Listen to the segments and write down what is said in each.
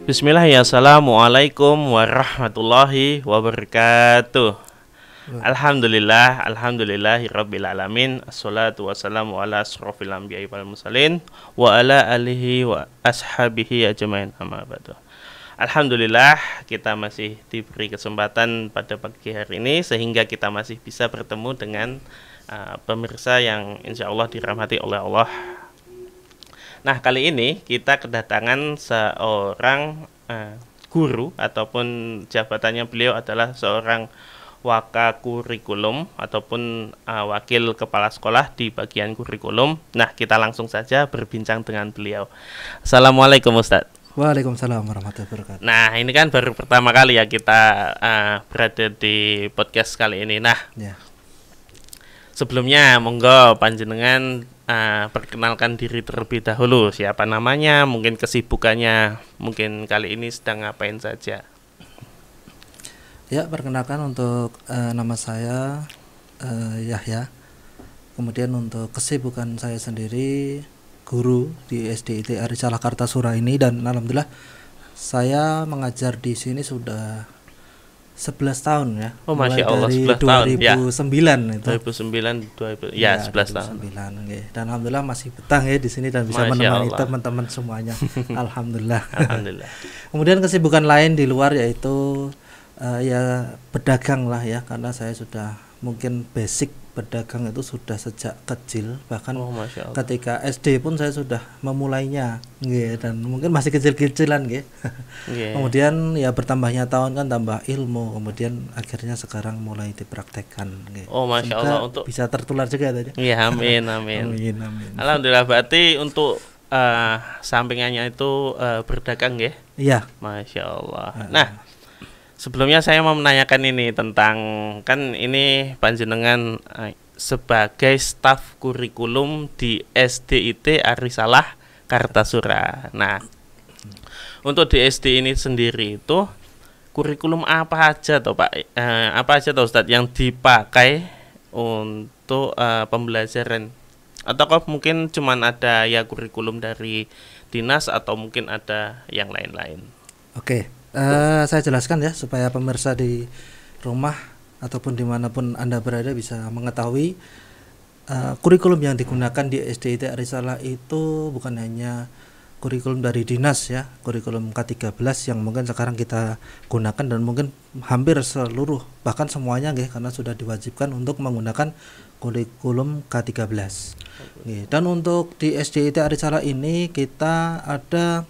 Bismillah, ya, assalamualaikum warahmatullahi wabarakatuh. Alhamdulillahirabbil alamin. Assalatu wassalamu ala asrofil anbiya'i wal mursalin wa ala alihi wa ashabihi ajmain, amma ba'du. Alhamdulillah, kita masih diberi kesempatan pada pagi hari ini sehingga kita masih bisa bertemu dengan pemirsa yang insya Allah dirahmati oleh Allah. Nah, kali ini kita kedatangan seorang guru, ataupun jabatannya beliau adalah seorang wakakurikulum ataupun wakil kepala sekolah di bagian kurikulum. Nah, kita langsung saja berbincang dengan beliau. Assalamualaikum Ustadz. Waalaikumsalam warahmatullahi wabarakatuh. Nah, ini kan baru pertama kali ya kita berada di podcast kali ini. Nah, sebelumnya monggo panjenengan perkenalkan diri terlebih dahulu. Siapa namanya, mungkin kesibukannya, mungkin kali ini sedang ngapain saja. Ya, perkenalkan untuk nama saya Yahya. Kemudian untuk kesibukan saya sendiri guru di SDIT Arisalah Kartasura ini, dan alhamdulillah saya mengajar di sini sudah 11 tahun ya. Oh, Masya Allah, dari 11 tahun 2009 ya. itu. 2009 ya, 11 tahun. 2009 ya. Dan alhamdulillah masih betah ya di sini dan bisa Masya menemani Allah. teman-teman semuanya. Alhamdulillah. Alhamdulillah. Kemudian kesibukan lain di luar yaitu ya berdagang lah ya, karena saya sudah mungkin basic berdagang itu sudah sejak kecil, bahkan Masya Allah. ketika SD pun saya sudah memulainya, dan mungkin masih kecil-kecilan, Kemudian ya bertambahnya tahun kan tambah ilmu, kemudian akhirnya sekarang mulai dipraktekkan. Oh, Masya Semoga Allah, untuk bisa tertular juga tadi. Iya, amin. Amin. Alhamdulillah, berarti untuk sampingannya itu berdagang ya? Iya. Masya Allah. Nah, sebelumnya saya mau menanyakan ini tentang, kan ini panjenengan sebagai staf kurikulum di SDIT Arisalah Kartasura. Nah, untuk di SD ini sendiri itu kurikulum apa aja toh Pak? Apa aja toh Ustadz yang dipakai untuk pembelajaran? Ataukah mungkin cuman ada ya kurikulum dari dinas atau mungkin ada yang lain-lain? Oke. Saya jelaskan ya supaya pemirsa di rumah ataupun dimanapun Anda berada bisa mengetahui kurikulum yang digunakan di SDIT Arisalah itu bukan hanya kurikulum dari dinas ya, kurikulum K13 yang mungkin sekarang kita gunakan, dan mungkin hampir seluruh bahkan semuanya karena sudah diwajibkan untuk menggunakan kurikulum K13. Dan untuk di SDIT Arisalah ini kita ada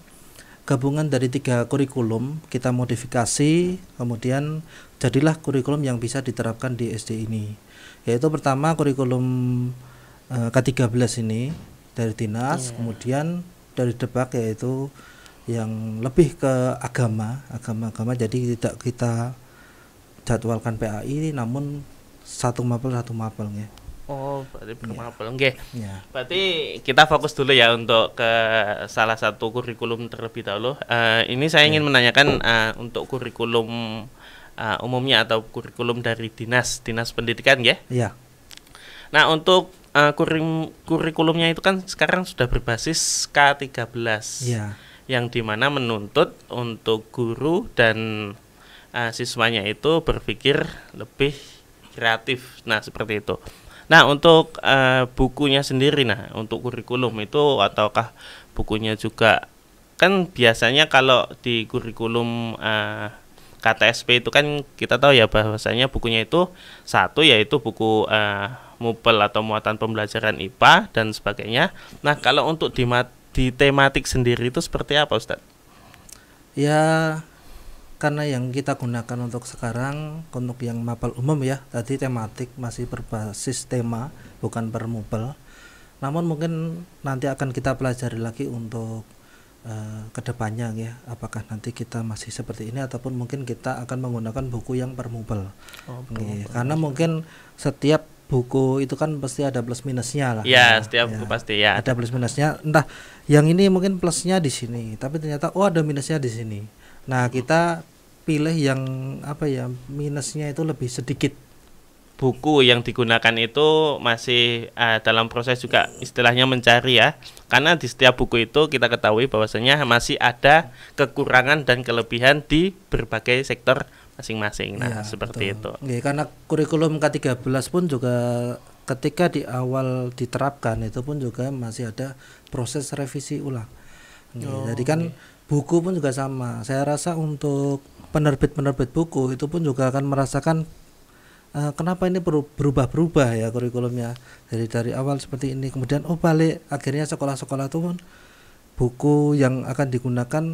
gabungan dari 3 kurikulum, kita modifikasi, kemudian jadilah kurikulum yang bisa diterapkan di SD ini. Yaitu pertama kurikulum K13 ini dari dinas, kemudian dari Debak yaitu yang lebih ke agama, jadi tidak kita jadwalkan PAI namun satu mapel ya. Oh, berarti bermapel. Nggih. Ya. Berarti kita fokus dulu ya untuk ke salah satu kurikulum terlebih dahulu. Ini saya ingin menanyakan untuk kurikulum umumnya atau kurikulum dari dinas pendidikan ya. Iya. Nah, untuk kurikulumnya itu kan sekarang sudah berbasis K13. Iya. Yang dimana menuntut untuk guru dan siswanya itu berpikir lebih kreatif. Nah, seperti itu. Nah, untuk bukunya sendiri, untuk kurikulum itu, ataukah bukunya juga, kan biasanya kalau di kurikulum KTSP itu kan kita tahu ya bahwasanya bukunya itu satu, yaitu buku MUPEL atau muatan pembelajaran IPA dan sebagainya. Nah, kalau untuk di tematik sendiri itu seperti apa, Ustadz? Ya, karena yang kita gunakan untuk sekarang untuk yang mapel umum ya, tadi tematik masih berbasis tema bukan per mupel. Namun mungkin nanti akan kita pelajari lagi untuk kedepannya ya, apakah nanti kita masih seperti ini ataupun mungkin kita akan menggunakan buku yang per mupel. Karena mungkin setiap buku itu kan pasti ada plus minusnya lah. Ya, setiap buku pasti ya ada plus minusnya. Entah yang ini mungkin plusnya di sini, tapi ternyata ada minusnya di sini. Nah, kita pilih yang minusnya itu lebih sedikit buku yang digunakan itu masih dalam proses juga istilahnya mencari ya. Karena di setiap buku itu kita ketahui bahwasanya masih ada kekurangan dan kelebihan di berbagai sektor masing-masing. Nah, Iya, seperti betul. itu. Nggih, karena kurikulum K13 pun juga ketika di awal diterapkan itu pun juga masih ada proses revisi ulang. Nggih, jadi kan buku pun juga sama. Saya rasa untuk penerbit-penerbit buku itu pun juga akan merasakan kenapa ini berubah-berubah ya kurikulumnya dari awal seperti ini, kemudian balik akhirnya sekolah-sekolah itu pun buku yang akan digunakan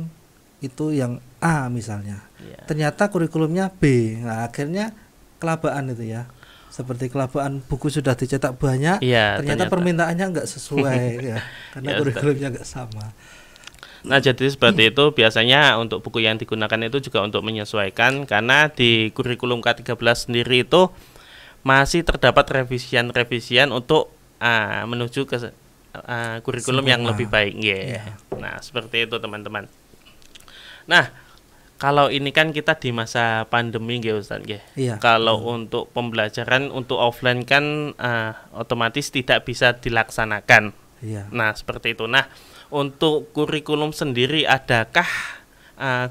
itu yang A misalnya, ternyata kurikulumnya B. Nah, akhirnya kelabaan itu ya, seperti kelabaan buku sudah dicetak banyak, ternyata permintaannya nggak sesuai ya, karena kurikulumnya nggak sama. Nah, jadi seperti itu biasanya untuk buku yang digunakan itu juga untuk menyesuaikan, karena di kurikulum K13 sendiri itu masih terdapat revisian-revisian untuk menuju ke kurikulum yang lebih baik. Nah, seperti itu teman-teman. Nah, kalau ini kan kita di masa pandemi nggih Ustaz nggih. Kalau untuk pembelajaran untuk offline kan otomatis tidak bisa dilaksanakan. Nah, seperti itu. Nah, untuk kurikulum sendiri, adakah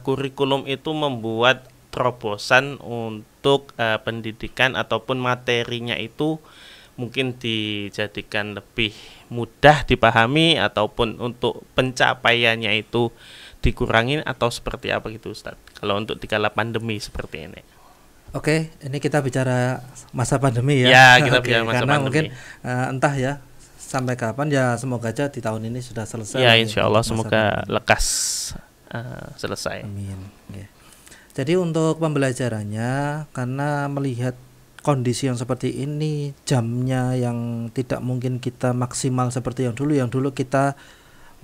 kurikulum itu membuat terobosan untuk pendidikan ataupun materinya itu mungkin dijadikan lebih mudah dipahami ataupun untuk pencapaiannya itu dikurangin atau seperti apa gitu Ustaz? Kalau untuk di kala pandemi seperti ini. Oke, ini kita bicara masa pandemi ya. Ya, kita bicara masa karena pandemi. Mungkin entah ya sampai kapan, ya semoga aja di tahun ini sudah selesai. Ya, insya Allah semoga lekas selesai. Amin. Jadi untuk pembelajarannya, karena melihat kondisi yang seperti ini, jamnya yang tidak mungkin kita maksimal seperti yang dulu kita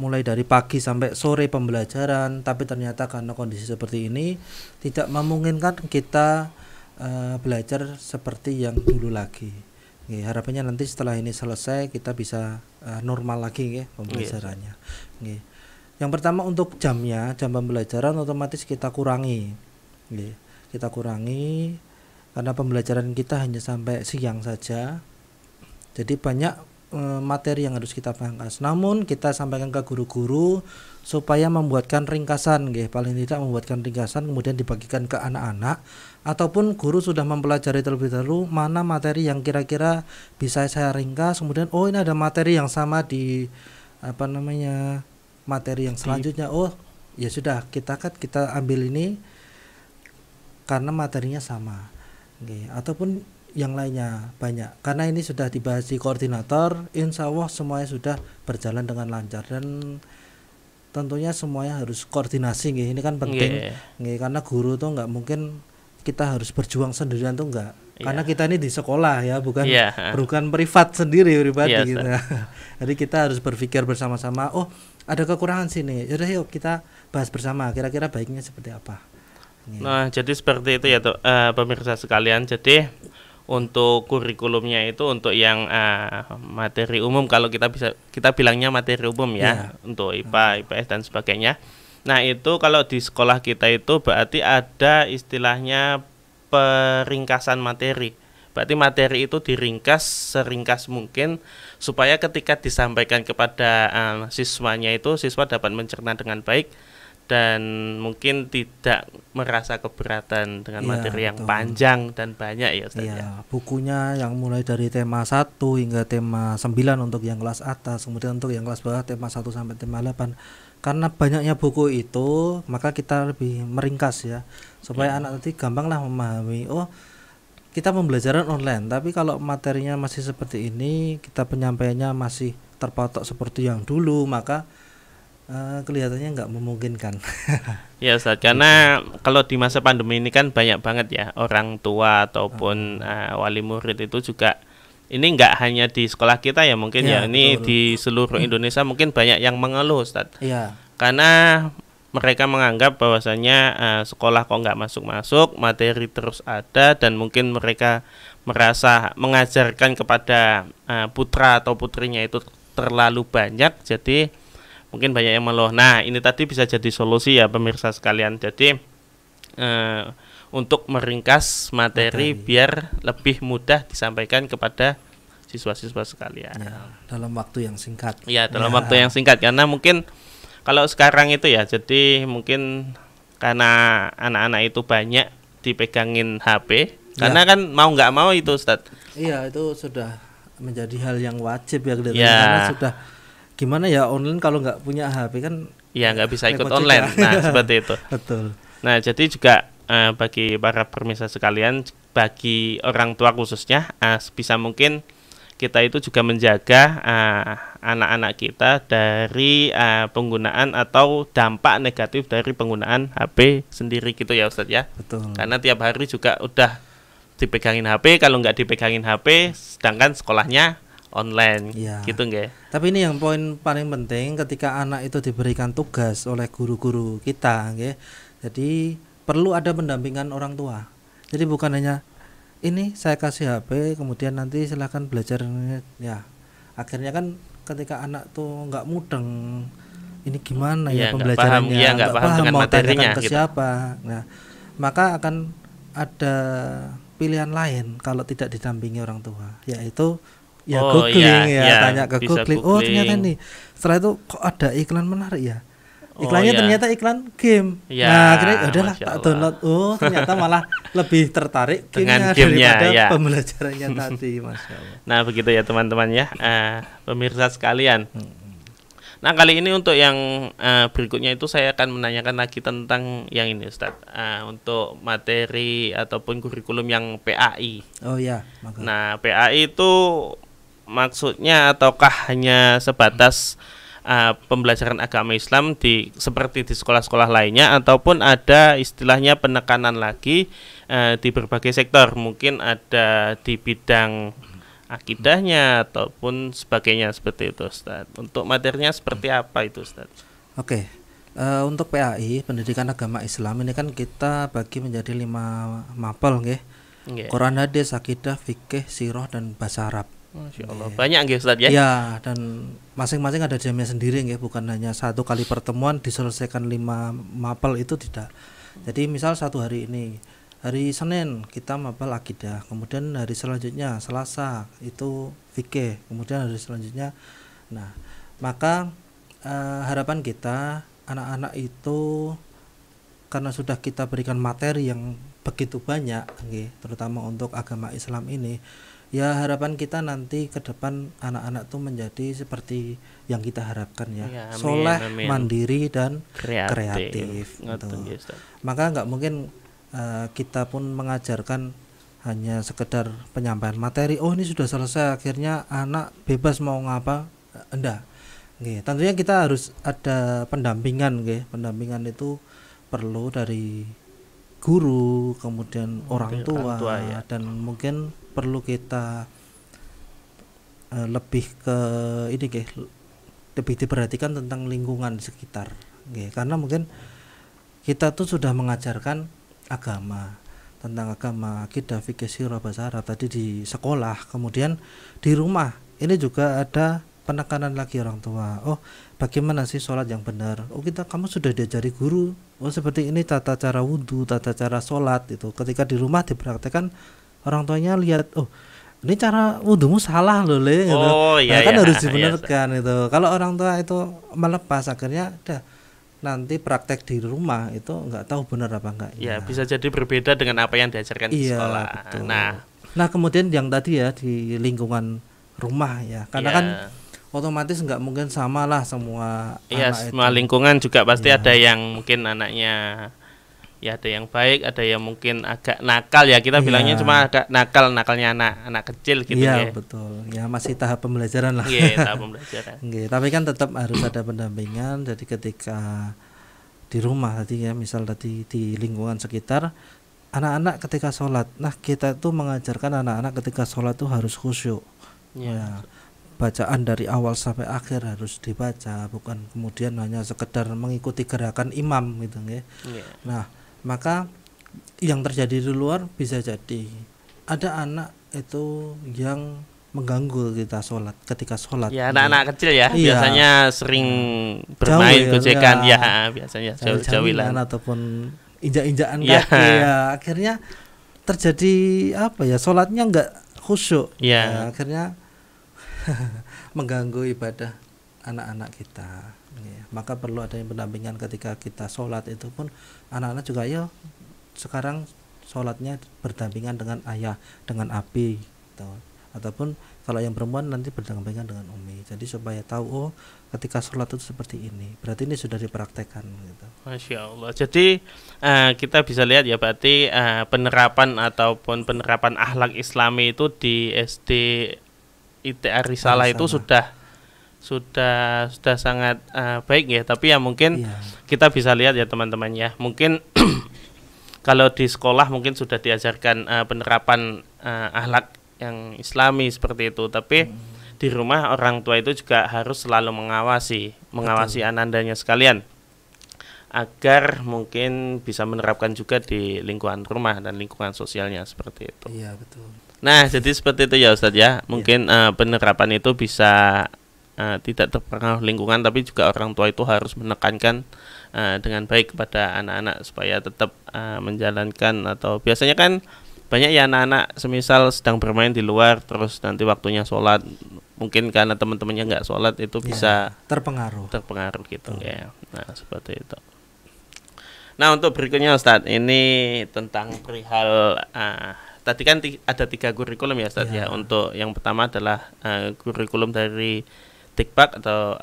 mulai dari pagi sampai sore pembelajaran, tapi ternyata karena kondisi seperti ini tidak memungkinkan kita belajar seperti yang dulu lagi. Harapannya nanti setelah ini selesai kita bisa normal lagi pembelajarannya. Yang pertama untuk jam pembelajaran otomatis kita kurangi. Kita kurangi karena pembelajaran kita hanya sampai siang saja. Jadi banyak materi yang harus kita pangkas. Namun kita sampaikan ke guru-guru supaya membuatkan ringkasan, paling tidak membuatkan ringkasan kemudian dibagikan ke anak-anak, ataupun guru sudah mempelajari terlebih dahulu mana materi yang kira-kira bisa saya ringkas, kemudian ini ada materi yang sama di materi yang selanjutnya, ya sudah kita ambil ini karena materinya sama. Ataupun yang lainnya banyak, karena ini sudah dibahas di koordinator, insya Allah semuanya sudah berjalan dengan lancar, dan tentunya semuanya harus koordinasi. Ini kan penting. Karena guru tuh nggak mungkin kita harus berjuang sendirian tuh enggak, karena kita ini di sekolah ya, bukan privat sendiri pribadi gitu. Jadi kita harus berpikir bersama-sama, ada kekurangan sini, yaudah yuk kita bahas bersama kira-kira baiknya seperti apa. Nah, jadi seperti itu ya pemirsa sekalian. Jadi untuk kurikulumnya itu untuk yang materi umum, kalau kita bilangnya materi umum ya, untuk IPA, IPS dan sebagainya. Nah, itu kalau di sekolah kita itu berarti ada istilahnya peringkasan materi. Berarti materi itu diringkas seringkas mungkin supaya ketika disampaikan kepada siswanya itu siswa dapat mencerna dengan baik dan mungkin tidak merasa keberatan dengan materi yang panjang dan banyak ya Ustaz. Bukunya yang mulai dari tema 1 hingga tema 9 untuk yang kelas atas, kemudian untuk yang kelas bawah tema 1 sampai tema 8. Karena banyaknya buku itu, maka kita lebih meringkas ya, supaya anak nanti gampanglah memahami. Kita pembelajaran online, tapi kalau materinya masih seperti ini, kita penyampaiannya masih terpatok seperti yang dulu, maka kelihatannya nggak memungkinkan. Ya Ustaz, karena kalau di masa pandemi ini kan banyak banget ya orang tua ataupun wali murid itu juga, ini nggak hanya di sekolah kita ya mungkin ini betul. Di seluruh Indonesia mungkin banyak yang mengeluh Ustaz. Karena mereka menganggap bahwasanya sekolah kok nggak masuk-masuk, materi terus ada, dan mungkin mereka merasa mengajarkan kepada putra atau putrinya itu terlalu banyak, jadi mungkin banyak yang mengeluh. Nah, ini tadi bisa jadi solusi ya pemirsa sekalian. Jadi untuk meringkas materi biar lebih mudah disampaikan kepada siswa-siswa sekalian. Ya, dalam waktu yang singkat. Ya, dalam waktu yang singkat, karena mungkin kalau sekarang itu ya, jadi mungkin karena anak-anak itu banyak dipegangin HP, karena kan mau nggak mau itu Ustadz. Iya, itu sudah menjadi hal yang wajib ya, ya. Karena sudah gimana ya, online kalau nggak punya HP kan ya nggak bisa ikut online. Nah seperti itu. Betul. Nah jadi juga bagi para pemirsa sekalian, bagi orang tua khususnya, bisa mungkin kita itu juga menjaga anak-anak kita dari penggunaan atau dampak negatif dari penggunaan HP sendiri gitu ya Ustadz ya. Betul. Karena tiap hari juga udah dipegangin HP, kalau nggak dipegangin HP sedangkan sekolahnya online gitu nggak? Tapi ini yang poin paling penting ketika anak itu diberikan tugas oleh guru-guru kita nggih. Jadi perlu ada pendampingan orang tua. Jadi bukan hanya ini saya kasih HP kemudian nanti silakan belajar ya. Akhirnya kan ketika anak tuh nggak mudeng, ini gimana ya pembelajarannya, nggak paham dengan mau materinya ke gitu. siapa. Nah, maka akan ada pilihan lain kalau tidak didampingi orang tua, yaitu googling tanya ke googling. Oh ternyata ini, setelah itu kok ada iklan menarik ya. Iklannya ternyata iklan game. Nah, akhirnya udahlah tak download. Oh, ternyata malah lebih tertarik dengan gamenya daripada pembelajarannya tadi, Masya Allah. Nah, begitu ya teman-teman ya, pemirsa sekalian. Nah, kali ini untuk yang berikutnya itu saya akan menanyakan lagi tentang yang ini, Ustadz. Untuk materi ataupun kurikulum yang PAI. Oh ya. Nah, PAI itu maksudnya ataukah hanya sebatas pembelajaran agama Islam seperti di sekolah-sekolah lainnya, ataupun ada istilahnya penekanan lagi di berbagai sektor, mungkin ada di bidang akidahnya ataupun sebagainya seperti itu Ustaz. Untuk materinya seperti apa itu Ustaz? Oke. Untuk PAI pendidikan agama Islam ini kan kita bagi menjadi 5 mapel nggih. Quran, hadis, akidah, fikih, sirah dan bahasa Arab. Masya Allah, banyak nggih Ustaz ya? Ya, dan masing-masing ada jamnya sendiri nggih, bukan hanya satu kali pertemuan diselesaikan 5 mapel itu tidak. Jadi misal satu hari ini, hari Senin kita mapel akidah, kemudian hari selanjutnya Selasa itu fikih, kemudian hari selanjutnya. Nah, maka harapan kita anak-anak itu karena sudah kita berikan materi yang begitu banyak nggih, terutama untuk agama Islam ini. Ya harapan kita nanti ke depan anak-anak tuh menjadi seperti yang kita harapkan ya, soleh, mandiri dan kreatif gitu. Maka nggak mungkin kita pun mengajarkan hanya sekedar penyampaian materi. Oh ini sudah selesai, akhirnya anak bebas mau ngapa, enggak. Tentunya kita harus ada pendampingan, pendampingan itu perlu dari guru, kemudian orang tua ya. Dan mungkin perlu kita lebih ke ini lebih diperhatikan tentang lingkungan sekitar, karena mungkin kita tuh sudah mengajarkan agama, tentang agama, akidah, fikih, sirah, bahasa Arab tadi di sekolah, kemudian di rumah ini juga ada penekanan lagi orang tua. Oh bagaimana sih sholat yang benar? Oh kamu sudah diajari guru. Oh seperti ini tata cara wudhu, tata cara sholat itu. Ketika di rumah dipraktekkan, orang tuanya lihat, oh ini cara wudhumu salah loh Le. Oh iya, kan harus dibenarkan itu. Kalau orang tua itu melepas, akhirnya nanti praktek di rumah itu nggak tahu benar apa enggak. Ya bisa jadi berbeda dengan apa yang diajarkan di sekolah. Betul. Nah kemudian yang tadi ya di lingkungan rumah ya, karena kan otomatis nggak mungkin sama lah semua anak semua itu. Lingkungan juga pasti ada yang mungkin anaknya ya ada yang baik, ada yang mungkin agak nakal ya, kita bilangnya cuma agak nakalnya anak kecil gitu ya. Betul. Ya masih tahap pembelajaran lah. Tahap pembelajaran. Tapi kan tetap harus ada pendampingan. Jadi ketika di rumah tadi ya, misal tadi di lingkungan sekitar, anak-anak ketika sholat, nah kita tuh mengajarkan anak-anak ketika sholat tuh harus khusyuk. Bacaan dari awal sampai akhir harus dibaca, bukan kemudian hanya sekedar mengikuti gerakan imam gitu ya. Nah maka yang terjadi di luar bisa jadi ada anak itu yang mengganggu kita sholat ketika sholat. Ya anak-anak kecil ya, biasanya sering bermain gojekan biasanya jauh-jauhilan ataupun injak-injakan Iya. kaki ya, akhirnya terjadi apa ya, sholatnya nggak khusyuk Iya. ya, akhirnya mengganggu ibadah anak-anak kita ya. Maka perlu adanya pendampingan ketika kita sholat itu pun anak-anak juga ya sekarang sholatnya berdampingan dengan ayah, dengan abi gitu. Ataupun kalau yang perempuan nanti berdampingan dengan umi, jadi supaya tahu oh ketika sholat itu seperti ini, berarti ini sudah dipraktekkan gitu. Masya Allah. Jadi kita bisa lihat ya berarti penerapan ataupun penerapan akhlak Islami itu di SD ITA Risalah itu sudah sangat baik ya. Tapi ya mungkin Iya. kita bisa lihat ya teman-teman ya. Mungkin kalau di sekolah mungkin sudah diajarkan penerapan akhlak yang Islami seperti itu. Tapi di rumah orang tua itu juga harus selalu mengawasi anandanya sekalian agar mungkin bisa menerapkan juga di lingkungan rumah dan lingkungan sosialnya seperti itu. Iya betul. Nah, jadi seperti itu ya Ustadz ya. Mungkin penerapan itu bisa tidak terpengaruh lingkungan, tapi juga orang tua itu harus menekankan dengan baik kepada anak-anak supaya tetap menjalankan, atau biasanya kan banyak ya anak-anak semisal sedang bermain di luar terus nanti waktunya sholat, mungkin karena teman-temannya nggak sholat itu bisa terpengaruh gitu ya. Nah seperti itu. Nah untuk berikutnya Ustadz, ini tentang perihal tadi kan ada 3 kurikulum ya Ustadz ya. Untuk yang pertama adalah kurikulum dari Tikbak atau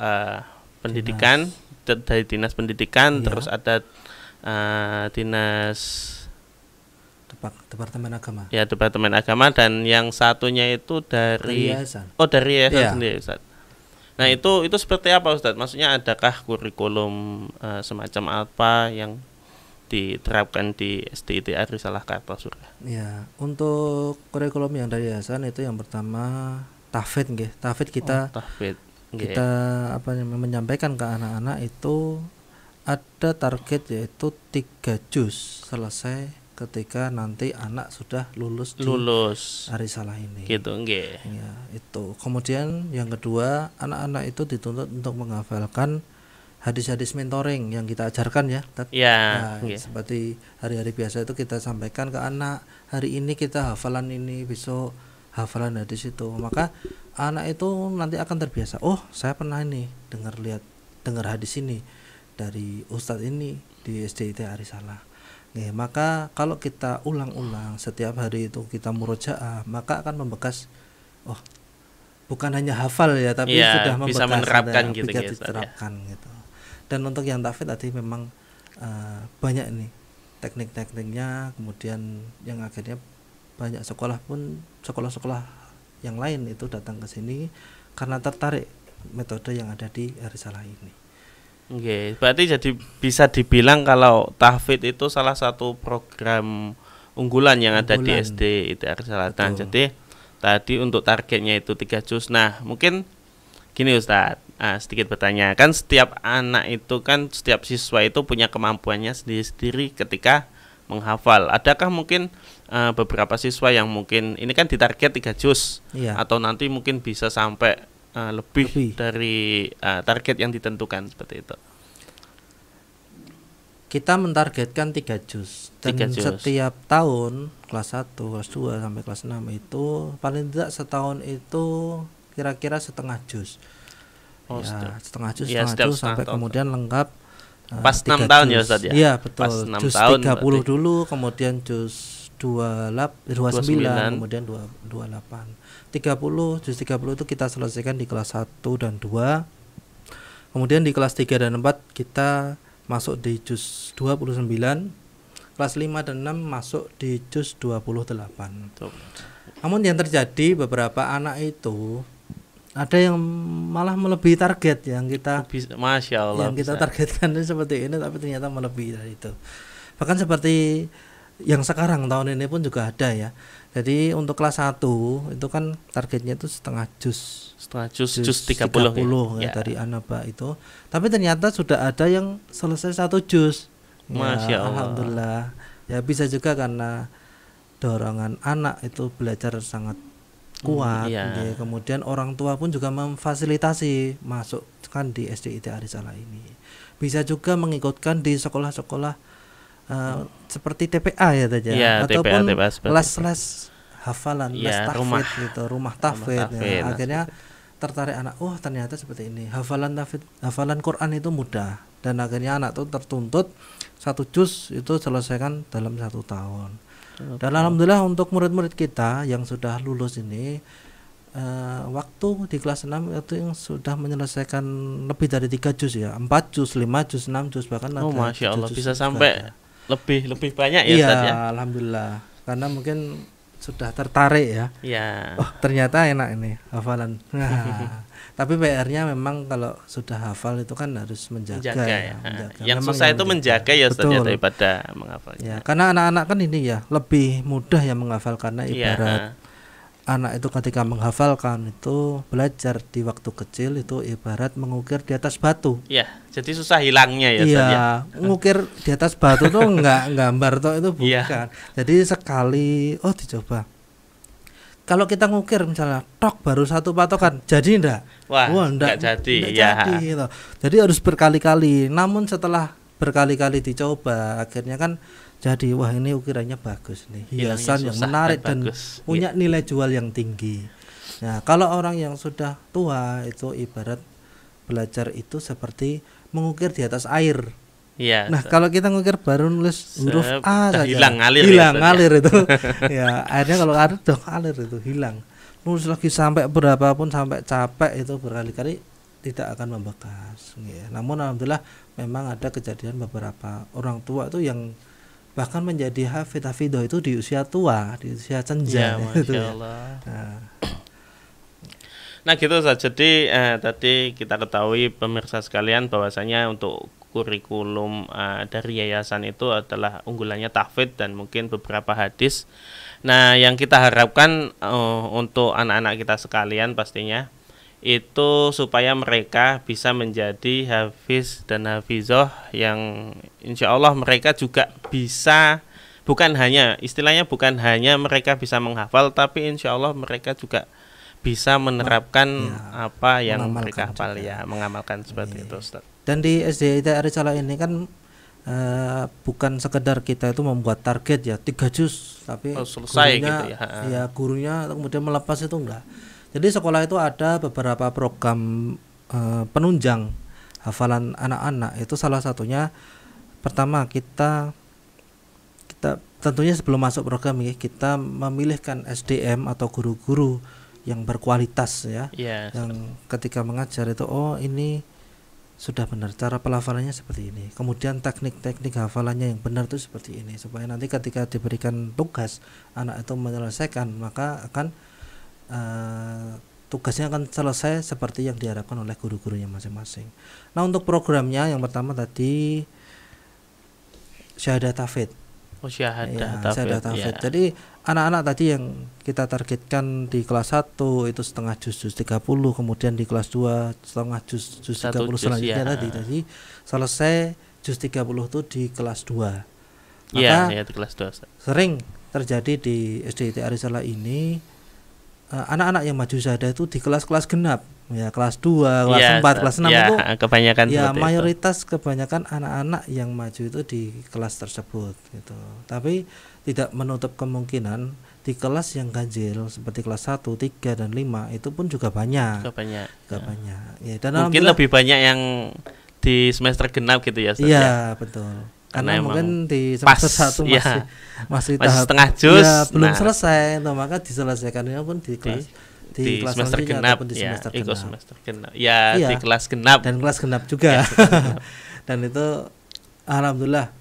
pendidikan dari dinas pendidikan, terus ada dinas Departemen Agama. Ya, Departemen Agama, dan yang satunya itu dari yayasan. Dari yayasan sendiri Ustaz. Nah, itu seperti apa Ustaz? Maksudnya adakah kurikulum semacam apa yang diterapkan di SDITA Risalah Kartasura? Ya, untuk kurikulum yang dari yayasan itu yang pertama tahfidz nggih. Tahfidz kita kita menyampaikan ke anak-anak itu ada target yaitu 3 juz selesai ketika nanti anak sudah lulus di Arisalah ini. Gitu nggih. Ya, itu. Kemudian yang kedua, anak-anak itu dituntut untuk menghafalkan hadis-hadis mentoring yang kita ajarkan ya. Seperti hari-hari biasa itu kita sampaikan ke anak, hari ini kita hafalan ini, besok hafalan hadis itu. Maka anak itu nanti akan terbiasa. Oh, saya pernah ini dengar hadis ini dari ustadz ini di SDITA Arisalah. Maka kalau kita ulang-ulang setiap hari itu kita murojaah, maka akan membekas. Oh, bukan hanya hafal ya, tapi sudah membekas, bisa menerapkan gitu ya, diterapkan gitu. Dan untuk yang tahfidz tadi memang banyak nih teknik-tekniknya, kemudian yang akhirnya banyak sekolah-sekolah yang lain itu datang ke sini karena tertarik metode yang ada di Arisalah ini. Oke, berarti jadi bisa dibilang kalau tahfidz itu salah satu program unggulan yang ada di SD ITA Risalah. Jadi tadi untuk targetnya itu 3 juz. Nah, mungkin gini Ustadz, sedikit bertanya, kan setiap anak itu kan, setiap siswa itu punya kemampuannya sendiri-sendiri ketika menghafal. Adakah mungkin beberapa siswa yang mungkin ini kan ditarget 3 juz, atau nanti mungkin bisa sampai lebih dari target yang ditentukan seperti itu? Kita mentargetkan 3 juz dan setiap tahun kelas 1, kelas 2 sampai kelas 6 itu paling tidak setahun itu kira-kira setengah juz. Setengah juz sampai kemudian lengkap pas 6 tahun ya Ustaz ya? Iya betul, pas 6 juz tahun 30 berarti. dulu, kemudian juz 29, kemudian 28. 30, juz 30 itu kita selesaikan di kelas 1 dan 2. Kemudian di kelas 3 dan 4 kita masuk di juz 29. Kelas 5 dan 6 masuk di juz 28. Namun yang terjadi beberapa anak itu ada yang malah melebihi target yang kita Masya Allah, yang kita targetkan seperti ini, tapi ternyata melebihi dari itu. Bahkan seperti yang sekarang tahun ini pun juga ada ya. Jadi untuk kelas 1 itu kan targetnya itu setengah juz 30 ya, dari Anaba itu. Tapi ternyata sudah ada yang selesai 1 juz. Masya Allah. Alhamdulillah. Ya bisa juga karena dorongan anak itu belajar sangat kuat. Kemudian orang tua pun juga memfasilitasi masukkan di SDITA Arisalah ini. Bisa juga mengikutkan di sekolah-sekolah seperti TPA ya tadi Ya, ataupun TPA seperti itu. les-les hafalan, les Ya, tahfidz rumah gitu, rumah tahfidz. tahfidz, nah, Akhirnya tertarik anak, oh ternyata seperti ini. Hafalan tahfidz, hafalan Quran itu mudah dan akhirnya anak tuh tertuntut 1 juz itu selesaikan dalam 1 tahun. Dan alhamdulillah untuk murid-murid kita yang sudah lulus ini waktu di kelas 6 itu yang sudah menyelesaikan lebih dari 3 juz ya, 4 juz, 5 juz, 6 juz, bahkan Oh, ada Masya 7 Allah, juz bisa juga sampai ada. lebih banyak ya Iya, Ustaz ya. alhamdulillah. Karena mungkin sudah tertarik ya. Ya. Oh, ternyata enak ini hafalan. Nah, tapi PR-nya memang kalau sudah hafal itu kan harus menjaga Ya. menjaga. Yang Memang susah itu menjaga ya Ustaz ya, Betul. daripada menghafalnya. Ya, karena anak-anak kan ini ya lebih mudah ya menghafal karena Iya, ibarat anak itu ketika menghafalkan itu belajar di waktu kecil itu ibarat mengukir di atas batu. Iya, jadi susah hilangnya ya Ustaz Iya, ya. ngukir di atas batu tuh enggak gambar toh itu Iya. bukan. Jadi sekali dicoba. Kalau kita ngukir misalnya tok baru 1 patokan, jadi enggak? Wah, enggak jadi. Ya. jadi, gitu. Jadi harus berkali-kali. Namun setelah berkali-kali dicoba akhirnya kan jadi wah ini ukirannya bagus nih. Hilangnya Hiasan yang susah menarik dan dan bagus. punya nilai jual yang tinggi. Nah, kalau orang yang sudah tua itu ibarat belajar itu seperti mengukir di atas air. Iya. Nah, kalau kita ngukir baru nulis huruf A udah saja, hilang, ngalir ya, hilang Ustaz, ngalir itu. Ya, akhirnya kalau ada udah ngalir itu hilang. Nulis lagi sampai berapapun sampai capek itu berkali-kali tidak akan membekas. Ya, namun alhamdulillah memang ada kejadian beberapa orang tua itu yang bahkan menjadi hafidh-hafidhah itu di usia tua, di usia senja. Ya, gitu Masya ya. Allah. Nah, Nah gitu Ustaz. Jadi tadi kita ketahui pemirsa sekalian bahwasanya untuk kurikulum dari yayasan itu adalah unggulannya tahfidz dan mungkin beberapa hadis. Nah yang kita harapkan untuk anak-anak kita sekalian pastinya itu supaya mereka bisa menjadi hafiz dan hafizah yang insya Allah mereka juga bisa, bukan hanya istilahnya bukan hanya mereka bisa menghafal, tapi insya Allah mereka juga bisa menerapkan ya, apa yang mengamalkan mereka hafal juga. ya, mengamalkan seperti itu Ustaz. dan di SDIT Arisalah ini kan bukan sekedar kita itu membuat target ya 3 juz, tapi Selesai gurunya, gitu ya. ya gurunya kemudian melepas itu enggak. Jadi sekolah itu ada beberapa program penunjang hafalan anak-anak. Itu salah satunya pertama kita tentunya sebelum masuk program ini kita memilihkan SDM atau guru-guru yang berkualitas ya. Iya. Yang ketika mengajar itu ini sudah benar cara pelafalannya seperti ini, kemudian teknik-teknik hafalannya yang benar itu seperti ini, supaya nanti ketika diberikan tugas anak itu menyelesaikan maka akan tugasnya akan selesai seperti yang diharapkan oleh guru-gurunya masing-masing. Nah untuk programnya yang pertama tadi syahadat tahfidz. Oh syahadat Syahadat tahfidz. Jadi anak-anak tadi yang kita targetkan di kelas 1 itu setengah juz 30, kemudian di kelas 2 setengah juz 30 selanjutnya tadi selesai juz 30 itu di kelas 2. Maka di kelas 2. sering terjadi di SDIT Arisalah ini anak-anak yang maju syahadat itu di kelas-kelas genap ya, kelas 2, kelas 4, kelas 6 itu kebanyakan ya mayoritas itu. Kebanyakan anak-anak yang maju itu di kelas tersebut gitu. Tapi tidak menutup kemungkinan di kelas yang ganjil seperti kelas 1, 3 dan 5 itu pun juga banyak. Banyak. Ya, dan mungkin lebih banyak yang di semester genap gitu ya Ustaz. Iya, betul. Karena mungkin di semester 1 masih tahap setengah juz ya, belum selesai, maka diselesaikannya pun di kelas di semester genap di semester genap. Ya, di kelas genap dan kelas genap juga. Dan itu alhamdulillah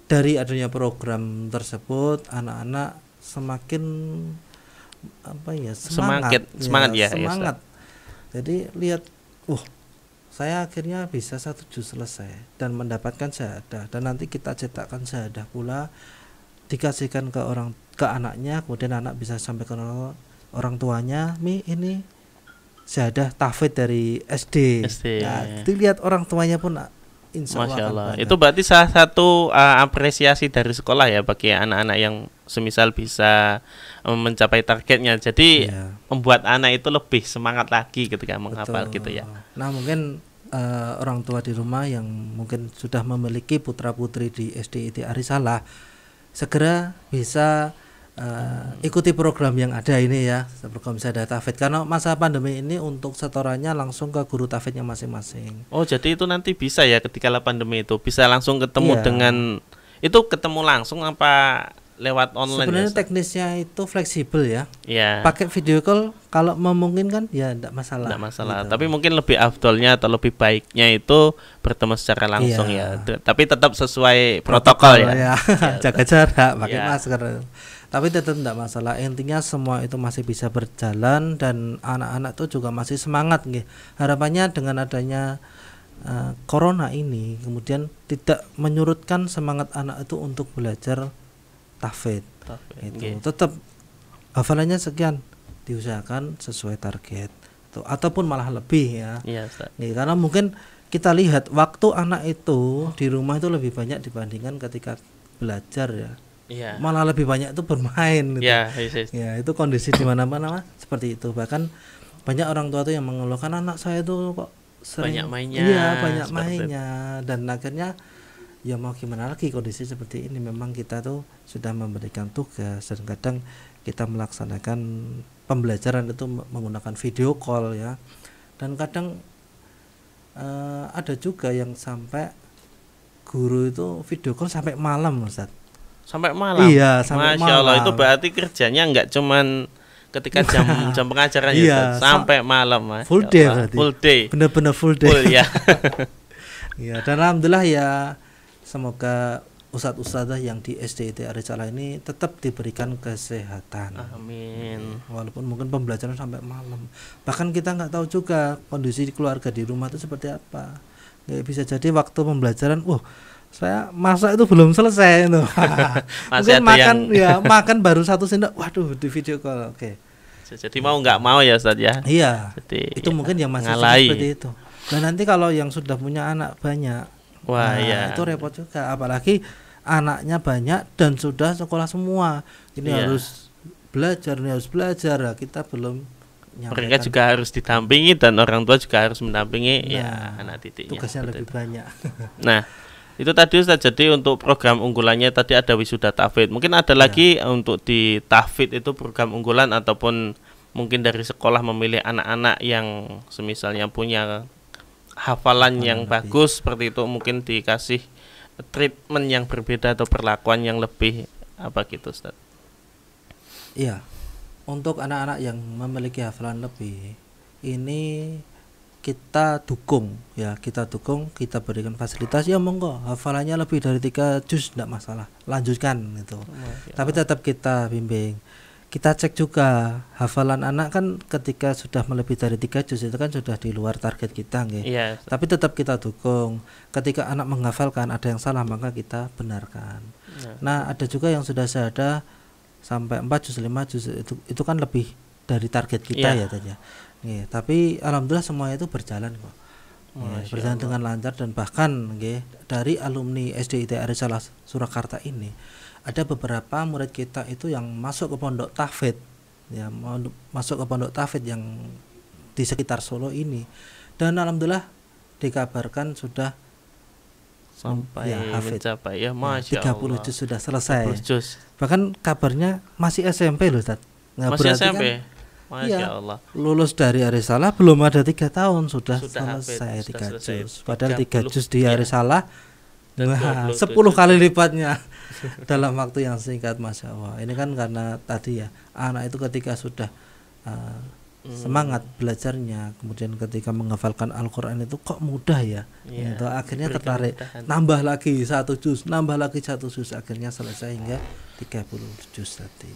dari adanya program tersebut anak-anak semakin semangat. Ya. Jadi lihat, saya akhirnya bisa 1 juz selesai dan mendapatkan syahadah, dan nanti kita cetakkan syahadah pula dikasihkan ke anaknya, kemudian anak bisa sampaikan orang tuanya, ini syahadah tahfidz dari SD. Nah, dilihat orang tuanya pun insya Allah, Masya Allah. Itu berarti salah satu apresiasi dari sekolah ya bagi anak-anak yang semisal bisa mencapai targetnya. Jadi membuat anak itu lebih semangat lagi ketika menghafal gitu ya. Nah mungkin orang tua di rumah yang mungkin sudah memiliki putra putri di SDIT Arisalah segera bisa ikuti program yang ada ini ya, program Sada Tafid, karena masa pandemi ini untuk setorannya langsung ke guru tafidnya masing-masing. Oh, jadi itu nanti bisa ya ketika pandemi itu bisa langsung ketemu Iya. dengan itu ketemu langsung apa lewat online? Sebenarnya ya, Ustaz? teknisnya itu fleksibel ya. Iya. Pakai video call kalau memungkinkan ya enggak masalah. Tidak masalah. Gitu. Tapi mungkin lebih afdolnya atau lebih baiknya itu bertemu secara langsung Iya. ya. Tapi tetap sesuai protokol ya. ya. Jaga jarak, pakai Iya. masker. Tapi tetap tidak masalah. Intinya semua itu masih bisa berjalan dan anak-anak tuh juga masih semangat nggih. Harapannya dengan adanya corona ini kemudian tidak menyurutkan semangat anak itu untuk belajar tahfidz. Itu Nggih. tetap hafalannya sekian, diusahakan sesuai target tuh, ataupun malah lebih ya. Iya, Ustaz. Nih, karena mungkin kita lihat waktu anak itu di rumah itu lebih banyak dibandingkan ketika belajar ya. Iya. Malah lebih banyak itu bermain gitu. Iya, iya. Ya, itu kondisi di mana-mana seperti itu. Bahkan banyak orang tua tuh yang mengeluhkan anak saya tuh kok sering Banyak mainnya, Iya, banyak seperti mainnya, dan akhirnya ya mau gimana lagi kondisi seperti ini. Memang kita tuh sudah memberikan tugas dan kadang kita melaksanakan pembelajaran itu menggunakan video call ya. Dan kadang ada juga yang sampai guru itu video call sampai malam, Ustaz. Sampai malam. Iya, sampai Masya Allah, malam. itu berarti kerjanya enggak cuman ketika jam pengajaran ya, Iya, Ustaz. Sampai malam, Masya full day Allah. berarti. Full day. Bener-bener full day. Full ya. Ya, dan alhamdulillah ya, semoga ustadz-ustadzah yang di SDIT Arisalah ini tetap diberikan kesehatan. Amin. Walaupun mungkin pembelajaran sampai malam. Bahkan kita nggak tahu juga kondisi keluarga di rumah itu seperti apa. Nggak bisa jadi waktu pembelajaran, saya masak itu belum selesai itu. Masih Mungkin ada makan yang- ya makan baru 1 sendok, waduh di video call. Oke. Jadi mau nggak mau ya, Ustaz ya. Iya. Jadi Itu ya, mungkin yang masih ngalahi. seperti itu. Dan nanti kalau yang sudah punya anak banyak, Wah, nah, iya. itu repot juga, apalagi anaknya banyak dan sudah sekolah semua. Ini Iya. harus belajar, ini harus belajar. Nah, kita belum Mereka menyampaikan juga harus didampingi dan orang tua juga harus mendampingi ya Nah, anak didiknya. tugasnya seperti lebih itu. banyak. Nah, itu tadi Ustaz, jadi untuk program unggulannya tadi ada wisuda tahfidz. Mungkin ada Ya. lagi untuk di tahfidz itu program unggulan ataupun mungkin dari sekolah memilih anak-anak yang semisalnya punya hafalan yang lebih. bagus seperti itu, mungkin dikasih treatment yang berbeda atau perlakuan yang lebih apa gitu, Ustaz. Iya. Untuk anak-anak yang memiliki hafalan lebih, ini kita dukung ya, kita berikan fasilitas ya, monggo hafalannya lebih dari 3 juz enggak masalah, lanjutkan itu. Tapi tetap kita bimbing. Kita cek juga hafalan anak kan ketika sudah melebihi dari 3 juz itu kan sudah di luar target kita nggih. Iya, Tapi tetap kita dukung. Ketika anak menghafalkan ada yang salah maka kita benarkan. Nah, ada juga yang sudah syahadah sampai 4 juz, 5 juz, itu kan lebih dari target kita Iya. ya tadi ya. Nggih, tapi alhamdulillah semuanya itu berjalan kok. Ya, Masya berjalan Allah. dengan lancar, dan bahkan nggih, dari alumni SDIT Arisalah Surakarta ini ada beberapa murid kita itu yang masuk ke pondok tahfidz ya, masuk ke pondok tahfidz yang di sekitar Solo ini, dan alhamdulillah dikabarkan sudah sampai ya, hafidz. mencapai ya, Masya 30 Allah. juz sudah selesai. 30 juz. Bahkan kabarnya masih SMP loh, Ustaz. Nah, Masih berarti SMP. kan Masya iya, Allah. lulus dari Arisalah belum ada 3 tahun sudah Sudah selesai hafidz, 3 sudah selesai. juz. Padahal 3 30, juz di iya. Arisalah Dan wah, 27 10 kali lipatnya dalam waktu yang singkat, Masya Allah. Ini kan karena tadi ya, anak itu ketika sudah semangat belajarnya, kemudian ketika menghafalkan Al-Quran itu kok mudah ya, Iya, itu akhirnya diberikan tertarik, kemudahan. nambah lagi 1 juz, nambah lagi 1 juz, akhirnya selesai hingga 30 juz tadi.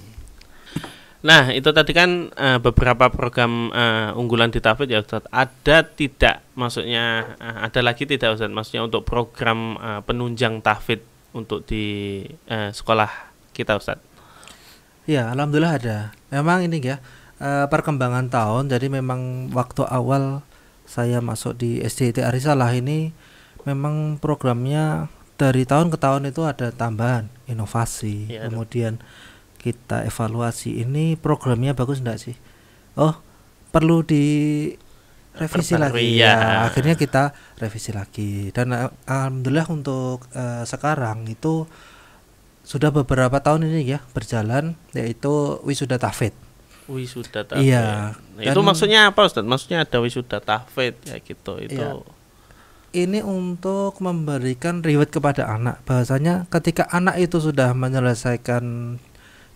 Nah, itu tadi kan beberapa program unggulan di tahfidz ya, Ustaz. Ada tidak, maksudnya ada lagi tidak, Ustaz? Maksudnya untuk program penunjang tahfidz untuk di sekolah kita, Ustaz. Ya, alhamdulillah ada. Memang ini ya, perkembangan tahun. Jadi memang waktu awal saya masuk di SDIT Arisalah ini, memang programnya dari tahun ke tahun itu ada tambahan inovasi. Ya, Kemudian kita evaluasi, ini programnya bagus enggak sih? Oh, perlu revisi lagi ya. Akhirnya kita revisi lagi dan alhamdulillah untuk sekarang itu sudah beberapa tahun ini ya berjalan, yaitu wisuda tahfidz. Wisuda tahfidz. Iya. Nah, itu maksudnya apa Ustaz? Maksudnya ada wisuda tahfidz ya gitu. Itu iya. Ini untuk memberikan reward kepada anak. Bahwasanya ketika anak itu sudah menyelesaikan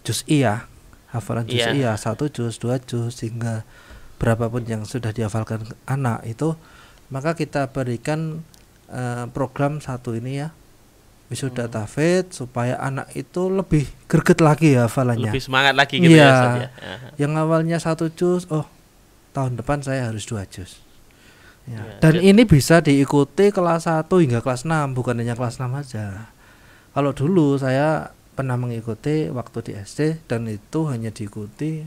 juz'iyah, hafalan juz'iyah, 1 juz, 2 juz, hingga berapapun yang sudah dihafalkan anak itu, maka kita berikan program satu ini ya, wisuda tahfidz, supaya anak itu lebih greget lagi ya hafalannya, lebih semangat lagi gitu ya Ustaz ya. Yang awalnya 1 juz, oh tahun depan saya harus 2 juz ya. Dan ini bisa diikuti kelas 1 hingga kelas 6, bukan hanya kelas 6 aja. Kalau dulu saya pernah mengikuti waktu di SD, dan itu hanya diikuti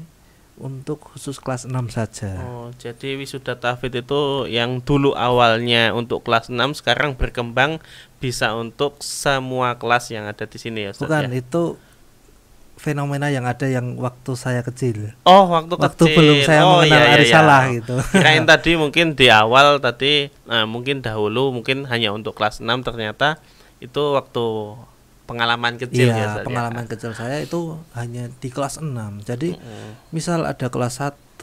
untuk khusus kelas 6 saja. Oh, jadi wisuda tahfidz itu yang dulu awalnya untuk kelas 6 sekarang berkembang bisa untuk semua kelas yang ada di sini ya Ustaz. Bukan, ya? Itu fenomena yang ada yang waktu saya kecil. Oh, waktu kecil. Belum saya mengenal Arisalah gitu. Kirain tadi mungkin di awal tadi mungkin dahulu mungkin hanya untuk kelas 6, ternyata itu waktu pengalaman kecil ya. Pengalaman kecil saya itu hanya di kelas 6. Jadi misal ada kelas 1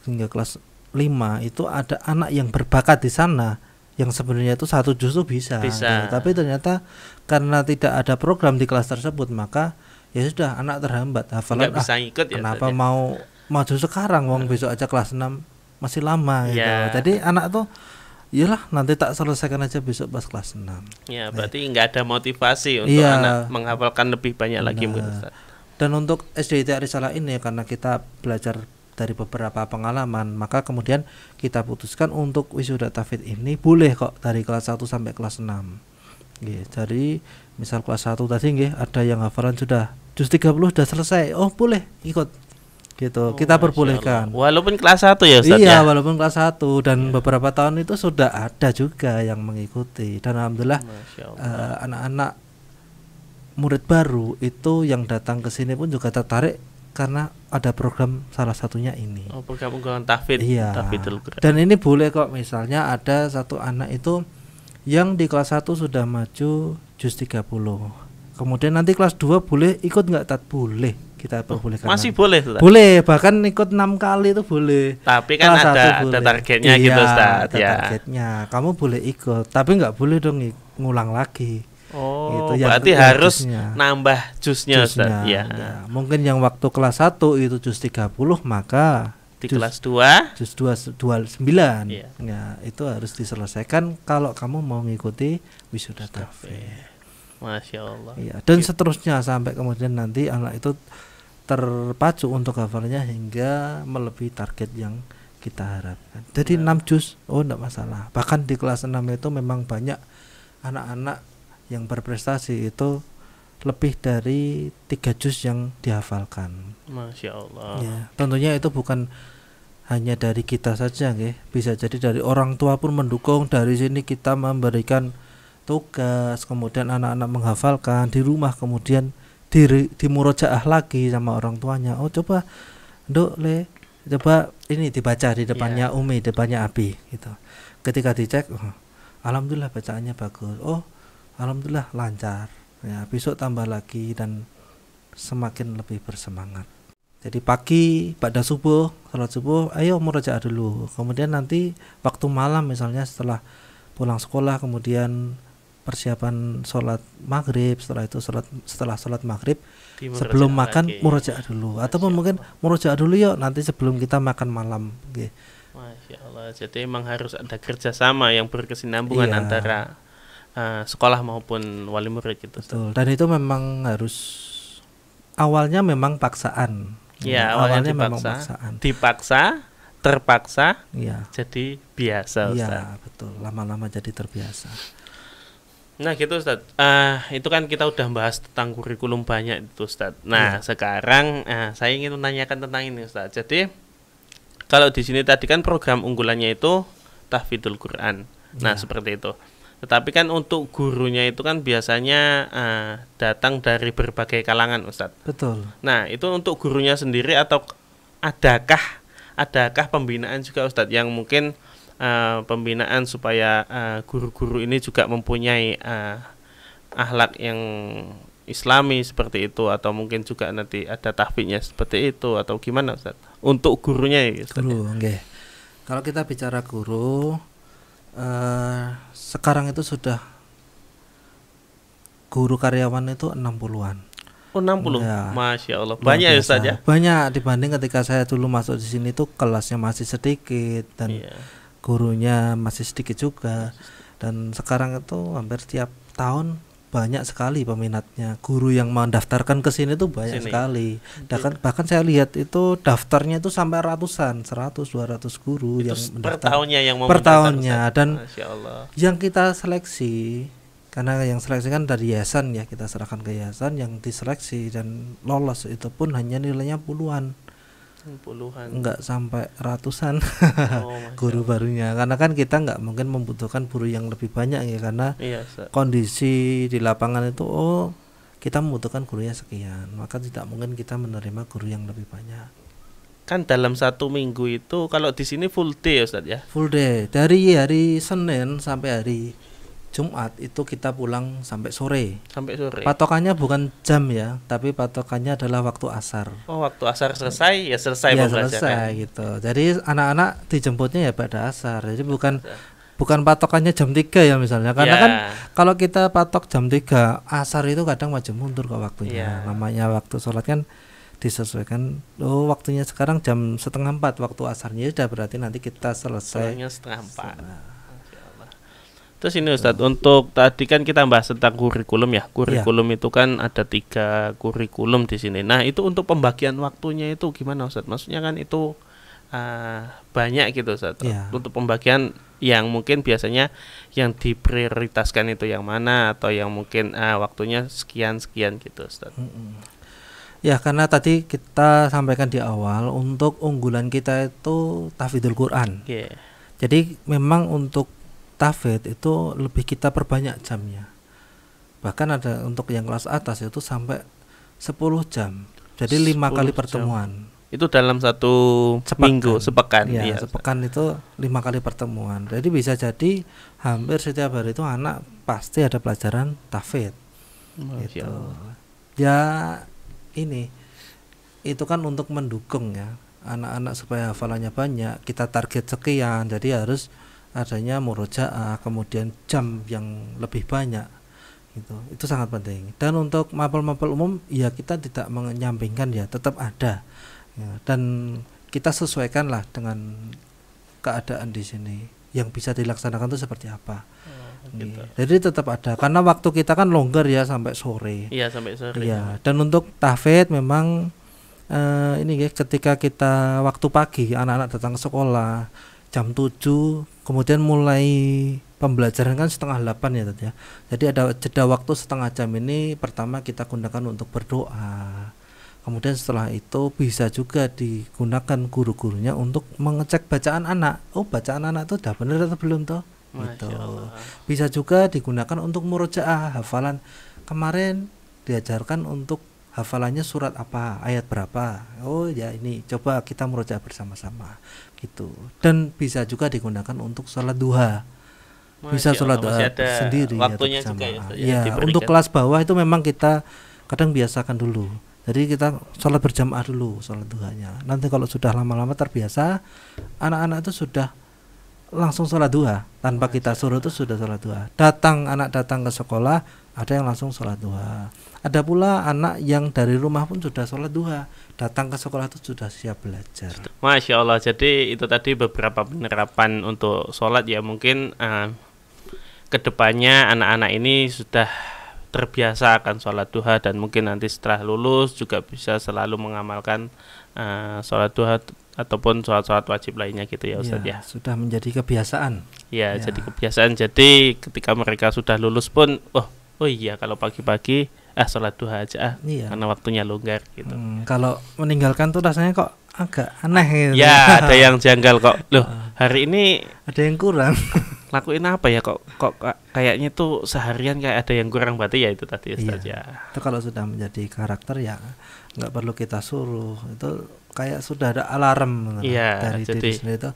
hingga kelas 5 itu ada anak yang berbakat di sana yang sebenarnya itu 1 juz itu bisa. Gitu. Tapi ternyata karena tidak ada program di kelas tersebut, maka ya sudah anak terhambat hafalan. Nggak bisa ikut ya. Kenapa mau maju sekarang, wong besok aja kelas 6 masih lama gitu. Jadi anak tuh iyalah nanti tak selesaikan aja besok pas kelas 6. Ya, berarti nggak ada motivasi untuk anak menghafalkan lebih banyak lagi mungkin Ustaz. Dan untuk SDIT Arisalah ini karena kita belajar dari beberapa pengalaman, maka kemudian kita putuskan untuk wisuda tahfidz ini boleh kok dari kelas 1 sampai kelas 6. Jadi misal kelas 1 tadi ada yang hafalan sudah juz 30 sudah selesai, oh boleh ikut gitu. Kita perbolehkan. Walaupun kelas 1 ya Ustaz. Iya, walaupun kelas 1 dan beberapa tahun itu sudah ada juga yang mengikuti. Dan alhamdulillah anak-anak murid baru itu yang datang ke sini pun juga tertarik karena ada program salah satunya ini. Oh, program unggulan tahfidz. Iya. Tahfidzul Quran. Dan ini boleh kok, misalnya ada satu anak itu yang di kelas 1 sudah maju juz 30. Kemudian nanti kelas 2 boleh ikut enggak Tat? Boleh. Kita perbolehkan. Masih boleh Ustaz? Boleh, bahkan ikut 6 kali itu boleh. Tapi kan ada targetnya gitu Ustaz. Ada targetnya. Kamu boleh ikut, tapi enggak boleh dong ngulang lagi. Oh, gitu, berarti harus nambah juznya Ustaz. Ya. Mungkin yang waktu kelas 1 itu juz 30, maka di kelas 2 juz 29 ya, itu harus diselesaikan kalau kamu mau mengikuti wisuda tahfidz. Masya Allah ya, dan seterusnya sampai kemudian nanti anak itu terpacu untuk hafalnya hingga melebihi target yang kita harapkan. Jadi 6 juz, oh enggak masalah. Bahkan di kelas 6 itu memang banyak anak-anak yang berprestasi itu lebih dari 3 juz yang dihafalkan. Masya Allah ya, tentunya itu bukan hanya dari kita saja bisa jadi dari orang tua pun mendukung. Dari sini kita memberikan tugas, kemudian anak-anak menghafalkan di rumah, kemudian di murojaah lagi sama orang tuanya. Oh coba Nduk coba ini dibaca di depannya Umi, depannya Abi gitu. Ketika dicek, oh, alhamdulillah bacaannya bagus. Oh alhamdulillah lancar. Ya, besok tambah lagi dan semakin lebih bersemangat. Jadi pagi pada subuh, salat subuh, ayo murojaah dulu. Kemudian nanti waktu malam misalnya setelah pulang sekolah, kemudian persiapan sholat maghrib, setelah sholat maghrib sebelum makan murojaah dulu. Ataupun mungkin murojaah dulu yuk nanti sebelum kita makan malam. Masya Allah. Jadi memang harus ada kerjasama yang berkesinambungan antara sekolah maupun wali murid gitu. Betul. Dan itu memang harus awalnya memang paksaan. Ya, awalnya memang paksaan. Dipaksa, terpaksa, jadi biasa Ustaz. Iya, betul. Lama-lama jadi terbiasa. Nah gitu Ustaz, itu kan kita udah bahas tentang kurikulum banyak itu Ustaz. Nah sekarang saya ingin menanyakan tentang ini Ustaz. Jadi kalau di sini tadi kan program unggulannya itu tahfidzul Quran. Nah seperti itu. Tetapi kan untuk gurunya itu kan biasanya datang dari berbagai kalangan Ustaz. Betul. Nah itu untuk gurunya sendiri atau adakah pembinaan juga Ustaz yang mungkin pembinaan supaya guru-guru ini juga mempunyai akhlak yang Islami seperti itu, atau mungkin juga nanti ada tahfidnya seperti itu, atau gimana Ustaz? Untuk gurunya ya Ustaz. Guru, nggih. Kalau kita bicara guru, sekarang itu sudah guru karyawan itu 60-an. Oh 60, Ya, Masya Allah, luar banyak ya biasa. Ustaz ya. Banyak dibanding ketika saya dulu masuk di sini tuh kelasnya masih sedikit dan Iya. gurunya masih sedikit juga. Dan sekarang itu hampir setiap tahun banyak sekali peminatnya. Guru yang mendaftarkan ke sini tuh banyak Sini. sekali. Bahkan saya lihat itu daftarnya itu sampai ratusan, 100 200 guru Itu yang per mendaftar tahunnya yang mau per mendaftar, tahunnya. Ustaz. Dan Masya Allah. yang kita seleksi, karena yang seleksi kan dari yayasan ya, kita serahkan ke yayasan, yang diseleksi dan lolos itu pun hanya nilainya puluhan, Puluhan. enggak sampai ratusan. Oh, Masya Guru Allah. barunya, karena kan kita nggak mungkin membutuhkan guru yang lebih banyak ya, karena Iya Ustaz. kondisi di lapangan itu kita membutuhkan gurunya sekian, maka tidak mungkin kita menerima guru yang lebih banyak. Kan dalam 1 minggu itu kalau di sini full day ya Ustaz ya. Full day dari hari Senin sampai hari Jumat itu kita pulang sampai sore. Sampai sore. Patokannya bukan jam ya, tapi patokannya adalah waktu asar. Oh, waktu asar selesai ya selesai Ya pembelajaran. selesai gitu. Jadi anak-anak dijemputnya ya pada asar. Jadi bukan patokannya jam 3 ya misalnya. Karena Ya. kan kalau kita patok jam 3, asar itu kadang maju mundur ke waktunya. Ya. Namanya waktu sholat kan disesuaikan. Oh, waktunya sekarang jam 3:30 waktu asarnya, sudah berarti nanti kita selesai. Sholatnya 3:30. Masya Allah. Terus ini Ustadz, untuk tadi kan kita bahas tentang kurikulum ya. Kurikulum itu kan ada 3 kurikulum di sini. Nah, itu untuk pembagian waktunya itu gimana Ustadz? Maksudnya kan itu banyak gitu Ustadz. Ya. Untuk pembagian yang mungkin biasanya yang diprioritaskan itu yang mana, atau yang mungkin waktunya sekian-sekian gitu Ustadz. Ya, karena tadi kita sampaikan di awal untuk unggulan kita itu tahfidzul Quran. Yeah. Jadi memang untuk tahfidz itu lebih kita perbanyak jamnya. Bahkan ada untuk yang kelas atas itu sampai 10 jam. Jadi 5 kali 10 jam. pertemuan. Itu dalam 1 minggu, sepekan. Ya, Iya, sepekan itu 5 kali pertemuan. Jadi bisa jadi hampir setiap hari itu anak pasti ada pelajaran tahfidz. Masya Gitu. Allah. Ya ini itu kan untuk mendukung ya anak-anak supaya hafalannya banyak. Kita target sekian, jadi harus adanya murojaah, kemudian jam yang lebih banyak. Itu sangat penting. Dan untuk mapel-mapel umum ya kita tidak menyampingkan ya, tetap ada ya, dan kita sesuaikanlah dengan keadaan di sini yang bisa dilaksanakan itu seperti apa. Gitu. Jadi tetap ada karena waktu kita kan longgar ya sampai sore. Iya, sampai sore. Iya, dan untuk tahfidz memang ini ya, ketika kita waktu pagi anak-anak datang ke sekolah jam 7, kemudian mulai pembelajaran kan 7:30 ya Tat, ya. Jadi ada jeda waktu setengah jam ini pertama kita gunakan untuk berdoa. Kemudian setelah itu bisa juga digunakan guru-gurunya untuk mengecek bacaan anak. Oh, bacaan anak itu udah benar atau belum toh? Gitu. Bisa juga digunakan untuk murojaah hafalan. Kemarin diajarkan untuk hafalannya surat apa, ayat berapa. Oh ya, ini coba kita murojaah bersama-sama gitu. Dan bisa juga digunakan untuk sholat duha. Bisa sholat duha sendiri waktunya ya, juga ya, untuk kelas bawah itu memang kita kadang biasakan dulu. Jadi kita sholat berjamaah dulu sholat duhanya. Nanti kalau sudah lama-lama terbiasa, anak-anak itu sudah langsung sholat duha tanpa kita suruh, itu sudah sholat duha. Anak datang ke sekolah ada yang langsung sholat duha. Ada pula anak yang dari rumah pun sudah sholat duha, datang ke sekolah itu sudah siap belajar. Masya Allah. Jadi itu tadi beberapa penerapan untuk sholat ya. Mungkin kedepannya anak-anak ini sudah terbiasa akan sholat duha, dan mungkin nanti setelah lulus juga bisa selalu mengamalkan sholat duha ataupun sholat-sholat wajib lainnya gitu ya Ustadz ya. Sudah menjadi kebiasaan. Ya, jadi kebiasaan. Jadi ketika mereka sudah lulus pun, oh iya kalau pagi-pagi sholat duha aja karena waktunya longgar gitu. Kalau meninggalkan tuh rasanya kok agak aneh gitu. Ya, ada yang janggal kok. Loh, hari ini ada yang kurang. Lakuin apa ya kok kayaknya tuh seharian kayak ada yang kurang, berarti ya itu tadi Ustadz ya. Itu kalau sudah menjadi karakter ya nggak perlu kita suruh, itu kayak sudah ada alarm dari diri sendiri itu.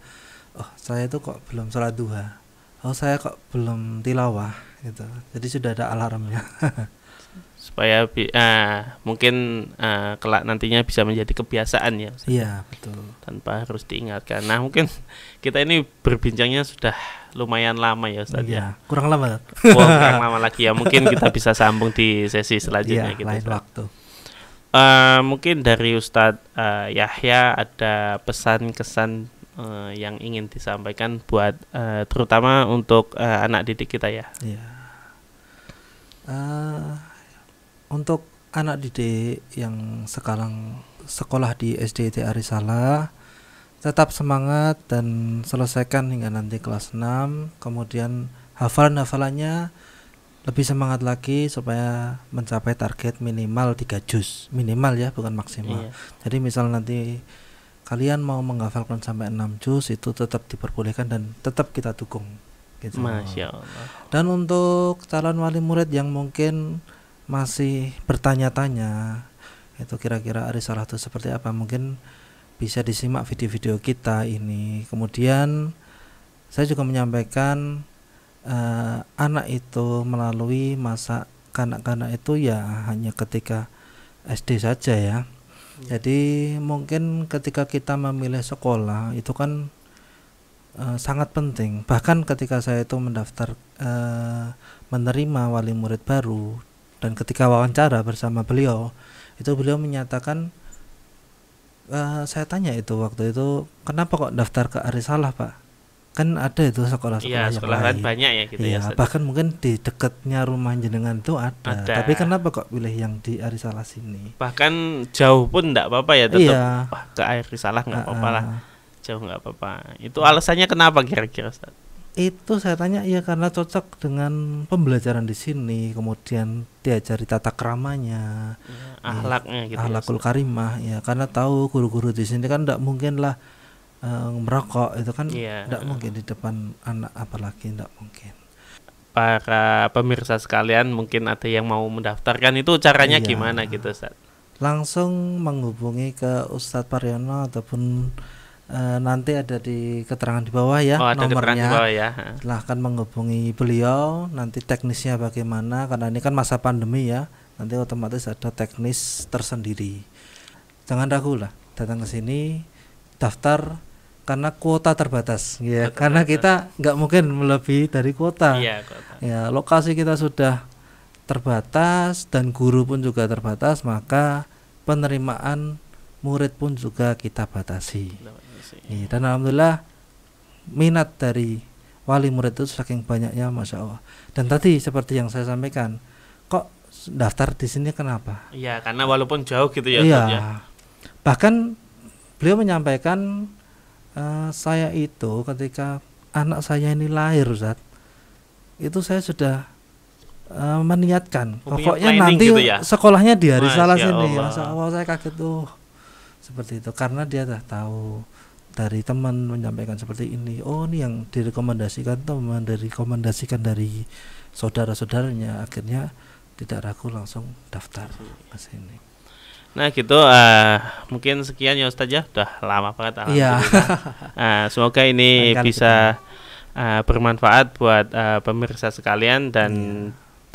oh saya itu kok belum sholat duha, oh saya kok belum tilawah gitu. Jadi sudah ada alarmnya. Supaya mungkin kelak nantinya bisa menjadi kebiasaan ya Ustaz, Iya betul. tanpa harus diingatkan. Nah mungkin kita ini berbincangnya sudah lumayan lama ya Ustaz ya. Iya kurang lama. Wah, kurang lama lagi ya, mungkin kita bisa sambung di sesi selanjutnya Iya gitu lain Ustaz. waktu. Mungkin dari Ustadz Yahya ada pesan kesan yang ingin disampaikan buat terutama untuk anak didik kita ya. Iya. Untuk anak didik yang sekarang sekolah di SDIT Arisala, tetap semangat dan selesaikan hingga nanti kelas 6. Kemudian hafalannya lebih semangat lagi supaya mencapai target minimal 3 juz. Minimal ya, bukan maksimal. Iya. Jadi misal nanti kalian mau menghafalkan sampai 6 juz, itu tetap diperbolehkan dan tetap kita dukung gitu. Masya Allah. Dan untuk calon wali murid yang mungkin masih bertanya-tanya itu kira-kira Arisalah itu seperti apa, mungkin bisa disimak video-video kita ini. Kemudian saya juga menyampaikan anak itu melalui masa kanak-kanak itu ya hanya ketika SD saja ya. Jadi mungkin ketika kita memilih sekolah itu kan sangat penting. Bahkan ketika saya itu mendaftar menerima wali murid baru dan ketika wawancara bersama beliau itu beliau menyatakan, saya tanya itu waktu itu, kenapa kok daftar ke Arisalah Pak, kan ada itu sekolah-sekolah Iya, yang sekolah kan lain. banyak ya gitu Iya, ya Ustadz. bahkan mungkin di dekatnya rumah jenengan itu ada. Ada. Tapi kenapa kok pilih yang di Arisalah sini? Bahkan jauh pun enggak apa-apa ya, tetap Iya. wah, ke Arisalah enggak apa-apa lah. Ah, Jauh enggak apa-apa. Itu alasannya kenapa kira-kira Ustaz? itu saya tanya ya karena cocok dengan pembelajaran di sini, kemudian diajari tata keramanya, Akhlaknya gitu ya, akhlakul Ustaz. karimah ya, karena tahu guru-guru di sini kan tidak mungkin lah merokok, itu kan Iya. tidak mungkin di depan anak, apalagi tidak mungkin. Para pemirsa sekalian mungkin ada yang mau mendaftarkan, itu caranya Iya. gimana gitu Ustaz? Langsung menghubungi ke Ustadz Paryono ataupun nanti ada di keterangan di bawah ya Oh, ada keterangan di nomornya. bawah ya. Silahkan menghubungi beliau, nanti teknisnya bagaimana, karena ini kan masa pandemi ya, nanti otomatis ada teknis tersendiri. Jangan ragu lah datang ke sini, daftar, karena kuota terbatas ya, karena kita nggak mungkin melebihi dari kuota. Iya, kota. Ya, lokasi kita sudah terbatas dan guru pun juga terbatas, maka penerimaan murid pun juga kita batasi. Ya, dan alhamdulillah minat dari wali murid itu saking banyaknya, masya Allah. Dan tadi seperti yang saya sampaikan, kok daftar di sini kenapa? Iya, karena walaupun jauh gitu ya Iya. Ustaz ya. Bahkan beliau menyampaikan, saya itu ketika anak saya ini lahir Ustaz, itu saya sudah meniatkan Punya pokoknya planning nanti gitu ya? sekolahnya di Arisalah Masya sini. Allah. Masya Allah, saya kaget tuh seperti itu, karena dia dah tahu dari teman menyampaikan seperti ini, oh ini yang direkomendasikan, teman direkomendasikan dari saudara-saudaranya, akhirnya tidak ragu langsung daftar ke sini. Nah gitu, mungkin sekian ya Ustaz ya, udah lama banget Iya. alhamdulillah. Semoga ini Lain kali bisa bermanfaat buat pemirsa sekalian, dan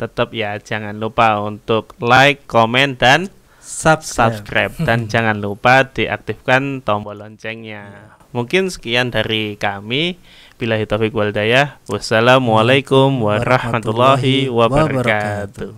tetap ya jangan lupa untuk like, komen, dan subscribe. Dan jangan lupa diaktifkan tombol loncengnya. Mungkin sekian dari kami. Billahi taufiq wal hidayah. Wassalamualaikum warahmatullahi wabarakatuh.